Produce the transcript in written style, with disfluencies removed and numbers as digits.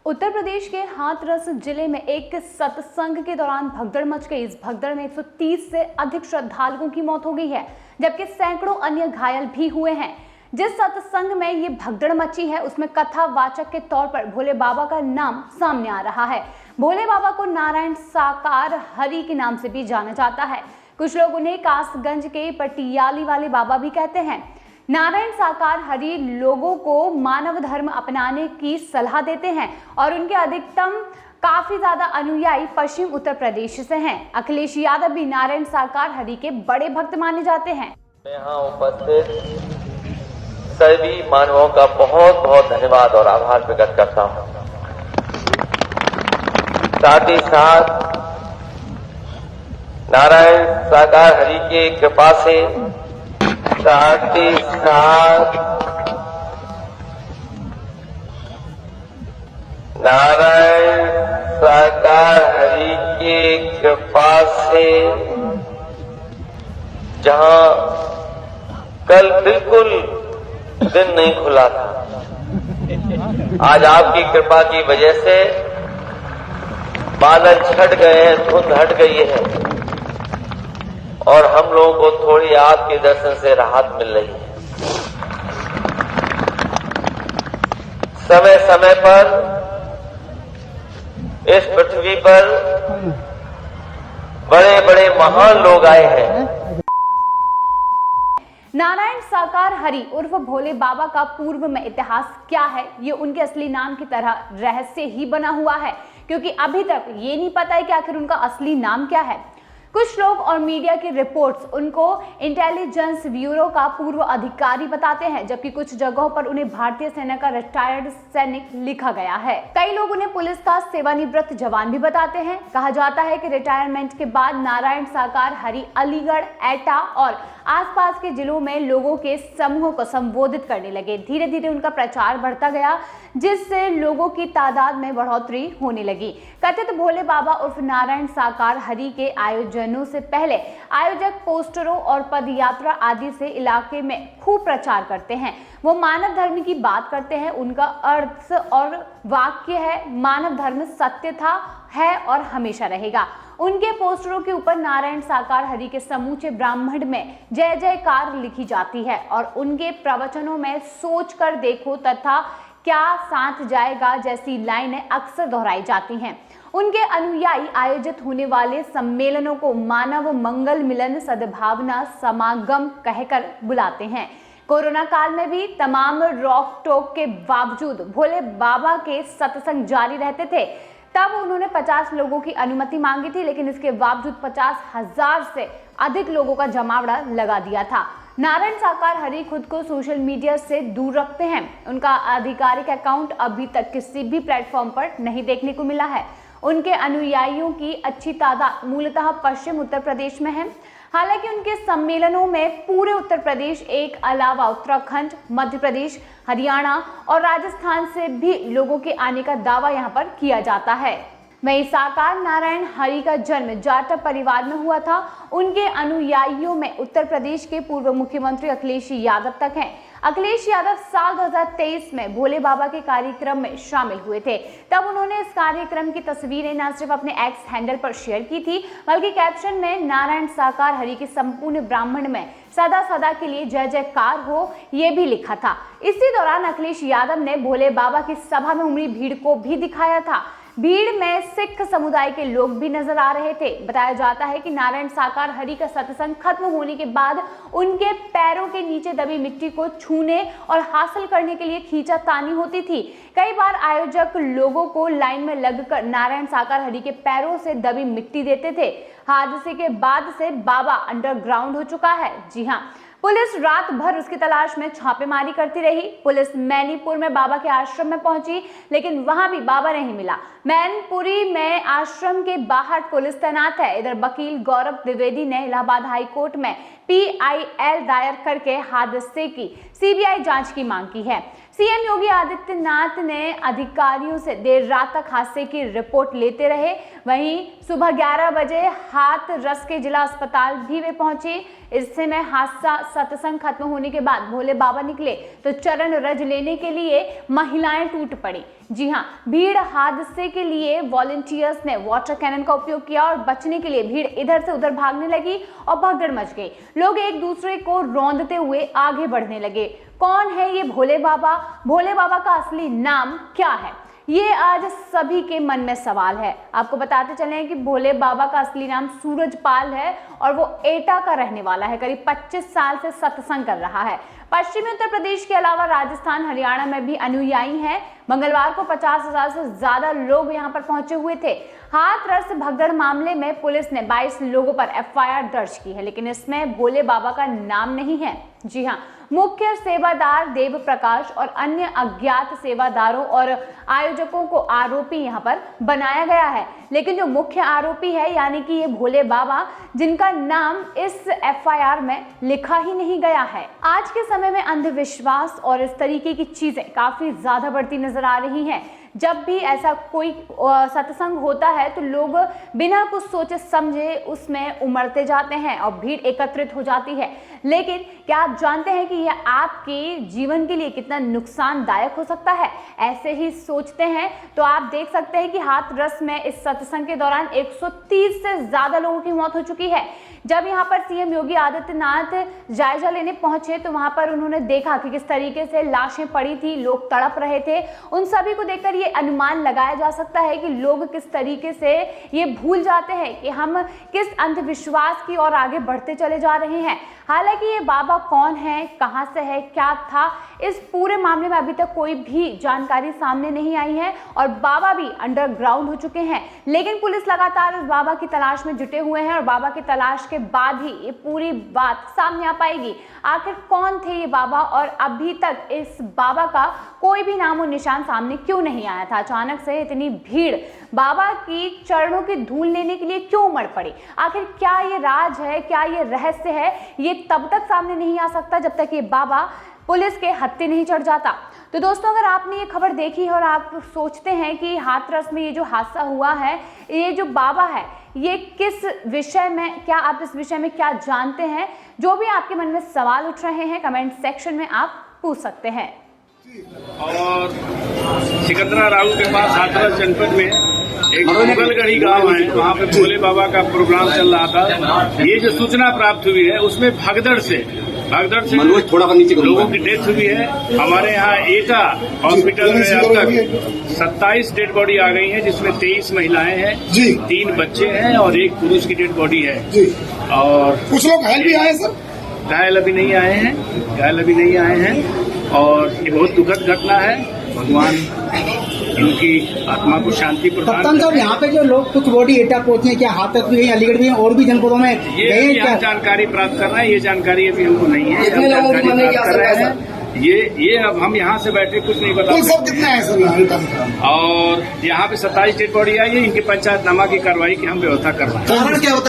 उत्तर प्रदेश के हाथरस जिले में एक सत्संग के दौरान भगदड़ मच गई। इस भगदड़ में 130 से अधिक श्रद्धालुओं की मौत हो गई है, जबकि सैकड़ों अन्य घायल भी हुए हैं। जिस सत्संग में ये भगदड़ मची है उसमें कथावाचक के तौर पर भोले बाबा का नाम सामने आ रहा है। भोले बाबा को नारायण साकार हरि के नाम से भी जाना जाता है। कुछ लोग उन्हें कासगंज के पटियाली वाले बाबा भी कहते हैं। नारायण साकार हरि लोगों को मानव धर्म अपनाने की सलाह देते हैं और उनके अधिकतम काफी ज्यादा अनुयायी पश्चिम उत्तर प्रदेश से हैं। अखिलेश यादव भी नारायण साकार हरि के बड़े भक्त माने जाते हैं। यहाँ उपस्थित सभी मानवों का बहुत बहुत धन्यवाद और आभार प्रकट करता हूँ। साथ ही साथ नारायण साकार हरि की कृपा से साथ ही साथ नारायण साकार हरि की कृपा से जहां कल बिल्कुल दिन नहीं खुला था, आज आपकी कृपा की वजह से बादल छट गए हैं, धुंध हट गई है और हम लोगों को थोड़ी आपके दर्शन से राहत मिल रही है। समय समय पर इस पृथ्वी पर बड़े बड़े महान लोग आए हैं। नारायण साकार हरि उर्फ भोले बाबा का पूर्व में इतिहास क्या है, ये उनके असली नाम की तरह रहस्य ही बना हुआ है, क्योंकि अभी तक ये नहीं पता है कि आखिर उनका असली नाम क्या है। कुछ लोग और मीडिया की रिपोर्ट्स उनको इंटेलिजेंस ब्यूरो का पूर्व अधिकारी बताते हैं, जबकि कुछ जगहों पर उन्हें भारतीय सेना का रिटायर्ड सैनिक लिखा गया है। कई लोग उन्हें पुलिस का सेवानिवृत्त जवान भी बताते हैं। कहा जाता है कि रिटायरमेंट के बाद नारायण साकार हरि अलीगढ़, एटा और आसपास के जिलों में लोगों के समूहों को संबोधित करने लगे। धीरे धीरे उनका प्रचार बढ़ता गया, जिससे लोगों की तादाद में बढ़ोतरी होने लगी। कथित भोले बाबा उर्फ नारायण साकार हरि के आयोजनों से पहले आयोजक पोस्टरों और पदयात्रा आदि से इलाके में खूब प्रचार करते हैं। वो मानव धर्म की बात करते हैं। उनका अर्थ और वाक्य है, मानव धर्म सत्य था, है और हमेशा रहेगा। उनके पोस्टरों के ऊपर नारायण साकार हरि के समूचे ब्राह्मण में जय जयकार लिखी जाती है और उनके प्रवचनों में सोच कर देखो तथा क्या साथ जाएगा जैसी लाइनें अक्सर दोहराई जाती हैं। उनके अनुयायी आयोजित होने वाले सम्मेलनों को मानव मंगल मिलन सद्भावना समागम कहकर बुलाते हैं। कोरोना काल में भी तमाम रोक टोक के बावजूद भोले बाबा के सत्संग जारी रहते थे। तब उन्होंने 50 लोगों की अनुमति मांगी थी, लेकिन इसके बावजूद 50,000 से अधिक लोगों का जमावड़ा लगा दिया था। नारायण साकार हरि खुद को सोशल मीडिया से दूर रखते हैं। उनका आधिकारिक अकाउंट अभी तक किसी भी प्लेटफॉर्म पर नहीं देखने को मिला है। उनके अनुयायियों की अच्छी तादाद मूलतः पश्चिम उत्तर प्रदेश में है। हालांकि उनके सम्मेलनों में पूरे उत्तर प्रदेश एक अलावा उत्तराखंड, मध्य प्रदेश, हरियाणा और राजस्थान से भी लोगों के आने का दावा यहां पर किया जाता है। वहीं साकार नारायण हरि का जन्म जाटव परिवार में हुआ था। उनके अनुयायियों में उत्तर प्रदेश के पूर्व मुख्यमंत्री अखिलेश यादव तक हैं। अखिलेश यादव साल 2023 में भोले बाबा के कार्यक्रम में शामिल हुए थे। तब उन्होंने इस कार्यक्रम की तस्वीरें न सिर्फ अपने एक्स हैंडल पर शेयर की थी, बल्कि कैप्शन में नारायण साकार हरि के संपूर्ण ब्राह्मण में सदा सदा के लिए जय जयकार हो, ये भी लिखा था। इसी दौरान अखिलेश यादव ने भोले बाबा की सभा में उमड़ी भीड़ को भी दिखाया था। भीड़ में सिख समुदाय के लोग भी नजर आ रहे थे। बताया जाता है कि नारायण साकार हरि का सत्संग खत्म होने के बाद उनके पैरों के नीचे दबी मिट्टी को छूने और हासिल करने के लिए खींचातानी होती थी। कई बार आयोजक लोगों को लाइन में लगकर नारायण साकार हरि के पैरों से दबी मिट्टी देते थे। हादसे के बाद से बाबा अंडरग्राउंड हो चुका है। जी हाँ, पुलिस रात भर उसकी तलाश में छापेमारी करती रही। पुलिस मैनीपुर में बाबा के आश्रम में पहुंची, लेकिन वहां भी बाबा नहीं मिला। मैनपुरी में आश्रम के बाहर पुलिस तैनात है। इधर वकील गौरव द्विवेदी ने इलाहाबाद हाई कोर्ट में PIL दायर करके हादसे की CBI जांच की मांग की है। सीएम योगी आदित्यनाथ ने अधिकारियों से देर रात तक हादसे की रिपोर्ट लेते रहे। वहीं सुबह 11 बजे हाथरस के जिला अस्पताल भी वे पहुंचे। इससे में हादसा सत्संग खत्म होने के बाद भोले बाबा निकले तो चरण रज लेने के लिए महिलाएं टूट पड़ी। जी हां, भीड़ हादसे के लिए वॉलंटियर्स ने वाटर कैनन का उपयोग किया और बचने के लिए भीड़ इधर से उधर भागने लगी और भगदड़ मच गई। लोग एक दूसरे को रौंदते हुए आगे बढ़ने लगे। कौन है ये भोले बाबा? भोले बाबा का असली नाम क्या है? ये आज सभी के मन में सवाल है। आपको बताते चलें कि भोले बाबा का असली नाम सूरजपाल है और वो एटा का रहने वाला है। करीब 25 साल से सत्संग कर रहा है। पश्चिमी उत्तर प्रदेश के अलावा राजस्थान, हरियाणा में भी अनुयायी हैं। मंगलवार को 50,000 से ज्यादा लोग यहां पर पहुंचे हुए थे। हाथरस भगदड़ मामले में पुलिस ने 22 लोगों पर एफआईआर दर्ज की है, लेकिन इसमें भोले बाबा का नाम नहीं है। जी हां, मुख्य सेवादार देव प्रकाश और अन्य अज्ञात सेवादारों और आयोजकों को आरोपी यहां पर बनाया गया है, लेकिन जो मुख्य आरोपी है यानी कि ये भोले बाबा, जिनका नाम इस एफआईआर में लिखा ही नहीं गया है। आज के समय में अंधविश्वास और इस तरीके की चीजें काफी ज्यादा बढ़ती नजर आ रही हैं। जब भी ऐसा कोई सत्संग होता है तो लोग बिना कुछ सोचे समझे उसमें उमड़ते जाते हैं और भीड़ एकत्रित हो जाती है। लेकिन क्या आप जानते हैं कि यह आपके जीवन के लिए कितना नुकसानदायक हो सकता है? ऐसे ही सोचते हैं तो आप देख सकते हैं कि हाथरस में इस सत्संग के दौरान 130 से ज्यादा लोगों की मौत हो चुकी है। जब यहाँ पर सीएम योगी आदित्यनाथ जायजा लेने पहुंचे तो वहां पर उन्होंने देखा कि किस तरीके से लाशें पड़ी थी, लोग तड़प रहे थे। उन सभी को देखकर ये अनुमान लगाया जा सकता है कि लोग किस तरीके से ये भूल जाते हैं कि हम किस अंधविश्वास की ओर आगे बढ़ते चले जा रहे हैं। हालांकि ये बाबा कौन है, कहां से है, क्या था, इस पूरे मामले में अभी तक कोई भी जानकारी सामने नहीं आई है और बाबा भी अंडरग्राउंड हो चुके हैं। लेकिन पुलिस लगातार इस बाबा की तलाश में जुटे हुए हैं और बाबा की तलाश के बाद ही ये पूरी बात सामने आ पाएगी। आखिर कौन थे ये बाबा और अभी तक इस बाबा का कोई भी नामो निशान सामने क्यों नहीं आया था? अचानक से इतनी भीड़ बाबा की चरणों की धूल लेने के लिए क्यों उमड़ पड़ी? आखिर क्या ये राज है, क्या ये रहस्य है? ये तब तक सामने नहीं आ सकता जब तक ये बाबा पुलिस के हत्थे नहीं चढ़ जाता। तो दोस्तों, अगर आपने ये खबर देखी है और आप सोचते हैं कि हाथरस में ये जो हादसा हुआ है, ये जो बाबा है, ये किस विषय में, क्या आप इस विषय में क्या जानते हैं? जो भी आपके मन में सवाल उठ रहे हैं कमेंट सेक्शन में आप पूछ सकते हैं। और सिकंदरा राव के पास हाथरस जनपद में एक मुगलगढ़ी गांव है, वहाँ पे भोले बाबा का प्रोग्राम चल रहा था। ये जो सूचना प्राप्त हुई है उसमें भगदड़ से थोड़ा नीचे लोगों की डेथ हुई है। हमारे यहाँ एटा हॉस्पिटल में अब तक 27 डेड बॉडी आ गई है, जिसमें 23 महिलाएं हैं, 3 बच्चे हैं और 1 पुरुष की डेड बॉडी है। और कुछ लोग घायल भी आए सर? घायल अभी नहीं आए हैं और ये बहुत दुखद घटना है। भगवान इनकी आत्मा को शांति प्रदान कप्तान साहब, यहाँ पे जो लोग कुछ बॉडी एटा पहुंची है, क्या हाथरस भी है, अलीगढ़ भी है, और भी जनपदों में ये क्या जानकारी प्राप्त कर रहे हैं? ये जानकारी अभी हमको नहीं है। जानकारी प्राप्त कर रहे हैं ये अब हम यहाँ से बैठे कुछ नहीं बता सकते। कितना है सर? और यहाँ पे 27 डेड बॉडी आई है, इनके पंचायतनामा की कार्रवाई की हम व्यवस्था कर रहे हैं। कारण क्या होता है?